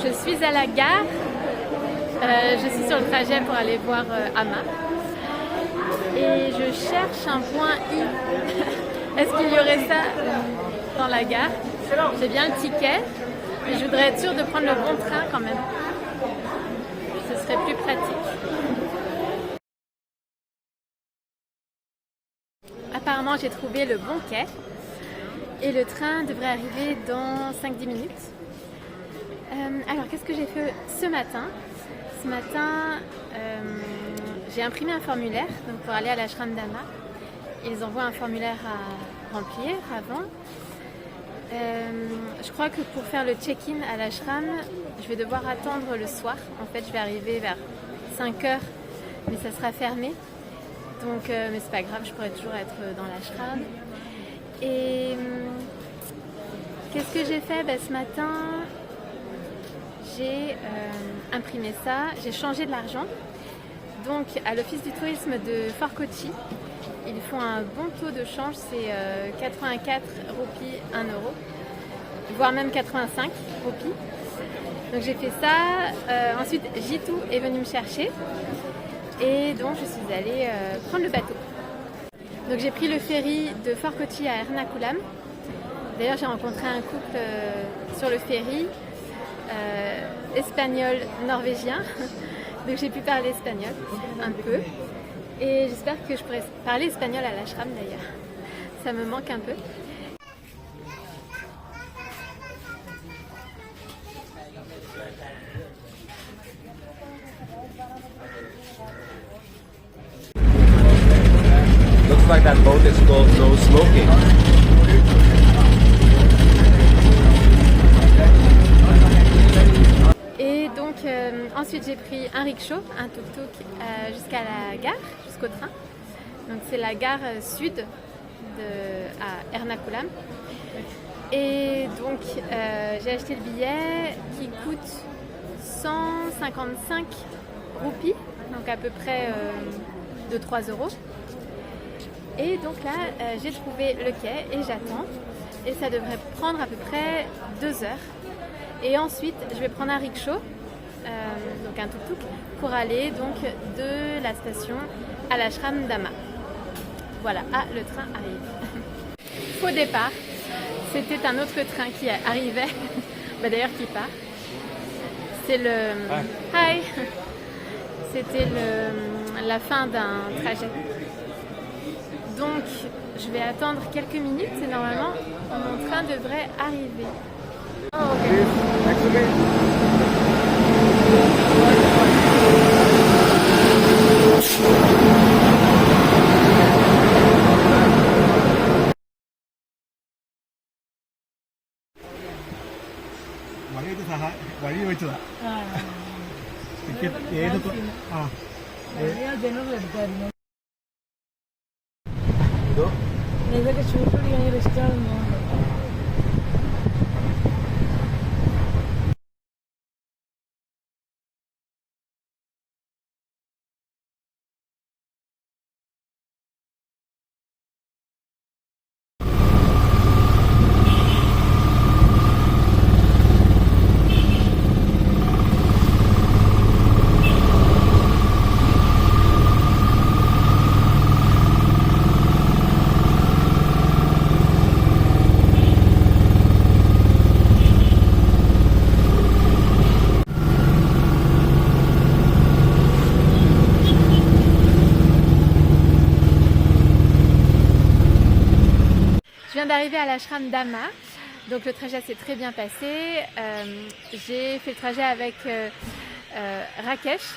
Je suis à la gare, je suis sur le trajet pour aller voir Ama et je cherche un point I. Est-ce qu'il y aurait ça dans la gare? J'ai bien le ticket, mais je voudrais être sûre de prendre le bon train quand même. Ce serait plus pratique. Apparemment j'ai trouvé le bon quai et le train devrait arriver dans 5-10 minutes. Alors qu'est-ce que j'ai fait ce matin? Ce matin j'ai imprimé un formulaire donc pour aller à l'ashram d'Ama. Ils envoient un formulaire à remplir avant. Je crois que pour faire le check-in à l'ashram, je vais devoir attendre le soir. En fait, je vais arriver vers 5h, mais ça sera fermé. Donc, mais c'est pas grave, je pourrais toujours être dans l'ashram. Et qu'est-ce que j'ai fait? Ce matin, j'ai imprimé ça, j'ai changé de l'argent. Donc, à l'office du tourisme de Fort Kochi, ils font un bon taux de change, c'est 84 roupies 1 euro, voire même 85 roupies. Donc j'ai fait ça. Ensuite, Jitu est venu me chercher et donc je suis allée prendre le bateau. Donc j'ai pris le ferry de Fort Kochi à Ernakulam. D'ailleurs, j'ai rencontré un couple sur le ferry, espagnol-norvégien. Donc j'ai pu parler espagnol un peu. Et j'espère que je pourrai parler espagnol à l'ashram d'ailleurs. Ça me manque un peu. Looks like that boat is called No Smoking. Et donc ensuite j'ai pris un rickshaw, un tuk-tuk jusqu'à la gare, jusqu'au train. Donc c'est la gare sud à Ernakulam. Et donc j'ai acheté le billet qui coûte 155 roupies, donc à peu près de 3 euros. Et donc là j'ai trouvé le quai et j'attends. Et ça devrait prendre à peu près 2 heures. Et ensuite, je vais prendre un rickshaw, donc un tuk-tuk, pour aller donc de la station à l'ashram d'Ama. Voilà, le train arrive. Faux départ, c'était un autre train qui arrivait, d'ailleurs qui part. C'est le... Hi. C'était la fin d'un trajet. Donc, je vais attendre quelques minutes et normalement, mon train devrait arriver. Oh, okay. വഴി ചോദിച്ചതാ ടിക്കറ്റ് ഏത് ജനറൽ എടുത്തായിരുന്നു ഇതൊക്കെ ഷൂട്ട് ചെയ്യാൻ ഭയങ്കര ഇഷ്ടമാണെന്ന് തോന്നുന്നു. Je viens d'arriver à l'ashram d'Ama, donc le trajet s'est très bien passé. J'ai fait le trajet avec Rakesh,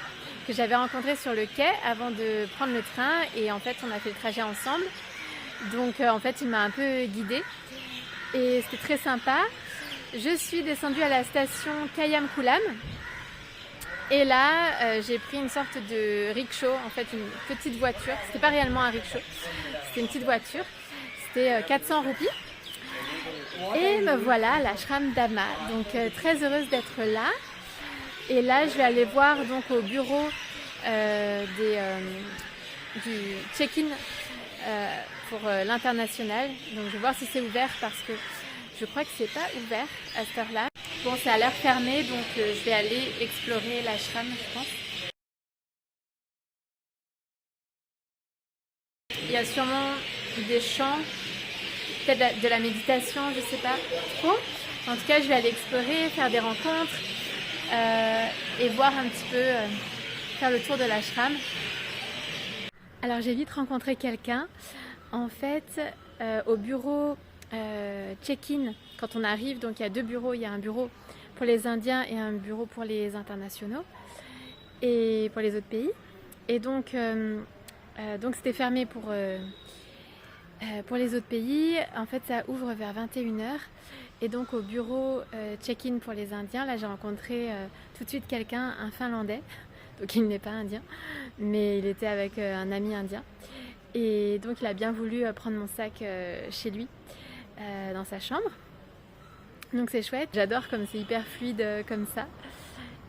que j'avais rencontré sur le quai avant de prendre le train, et en fait on a fait le trajet ensemble. Donc en fait il m'a un peu guidée et c'était très sympa. Je suis descendue à la station Kayam Kulam et là j'ai pris une sorte de rickshaw, en fait une petite voiture. C'était pas réellement un rickshaw, c'était une petite voiture. C'était 400 roupies. Et me voilà à l'ashram d'Ama. Donc très heureuse d'être là. Et là je vais aller voir donc au bureau du check-in pour l'international. Donc je vais voir si c'est ouvert parce que je crois que c'est pas ouvert à cette heure-là. Bon, c'est à l'heure fermée, donc je vais aller explorer l'ashram, je pense. Il y a sûrement des chants, peut-être de la méditation, je sais pas trop. En tout cas, je vais aller explorer, faire des rencontres et voir un petit peu, faire le tour de l'ashram. Alors j'ai vite rencontré quelqu'un. En fait, au bureau check-in, quand on arrive, donc il y a 2 bureaux. Il y a un bureau pour les Indiens et un bureau pour les internationaux et pour les autres pays. Et donc c'était fermé pour les autres pays. En fait, ça ouvre vers 21h. Et donc au bureau check-in pour les Indiens, là j'ai rencontré tout de suite quelqu'un, un Finlandais. Donc il n'est pas indien, mais il était avec un ami indien. Et donc il a bien voulu prendre mon sac chez lui, dans sa chambre. Donc c'est chouette, j'adore comme c'est hyper fluide comme ça.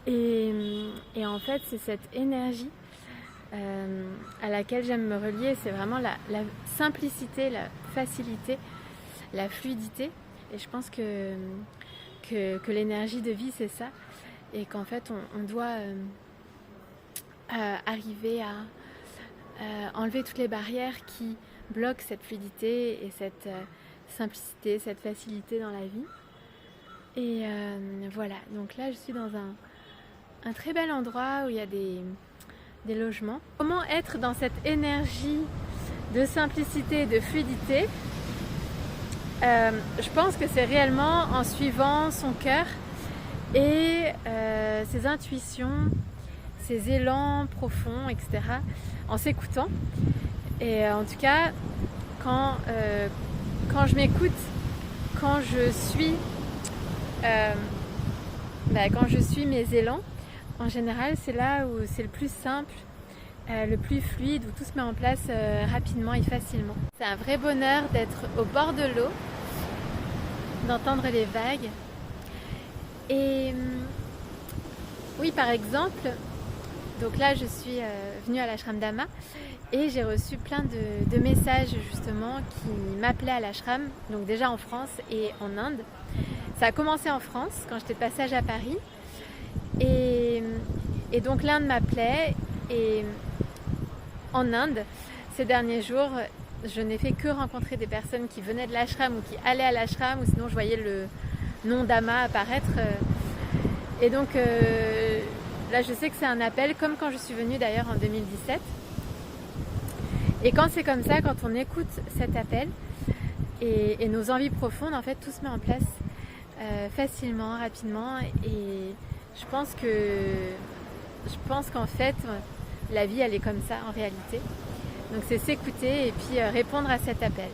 Et en fait c'est cette énergie à laquelle j'aime me relier. C'est vraiment la simplicité, la facilité, la fluidité. Et je pense que l'énergie de vie c'est ça. Et qu'en fait on doit arriver à enlever toutes les barrières qui bloquent cette fluidité et cette simplicité, cette facilité dans la vie. Et voilà, donc là je suis dans un très bel endroit où il y a des logements. Comment être dans cette énergie de simplicité et de fluidité? Je pense que c'est réellement en suivant son cœur et ses intuitions, ses élans profonds, etc. En s'écoutant. Et en tout cas, quand je m'écoute, quand je suis mes élans, en général, c'est là où c'est le plus simple, le plus fluide, où tout se met en place rapidement et facilement. C'est un vrai bonheur d'être au bord de l'eau, d'entendre les vagues. Et oui, par exemple, donc là je suis venue à l'ashram Dhamma et j'ai reçu plein de messages justement qui m'appelaient à l'ashram, donc déjà en France et en Inde. Ça a commencé en France quand j'étais de passage à Paris et donc l'Inde m'appelait, et en Inde ces derniers jours je n'ai fait que rencontrer des personnes qui venaient de l'ashram ou qui allaient à l'ashram, ou sinon je voyais le nom Dhamma apparaître et donc là je sais que c'est un appel, comme quand je suis venue d'ailleurs en 2017. Et quand c'est comme ça, quand on écoute cet appel et nos envies profondes, en fait tout se met en place facilement, rapidement. Et je pense qu'en fait la vie elle est comme ça en réalité. Donc c'est s'écouter et puis répondre à cet appel.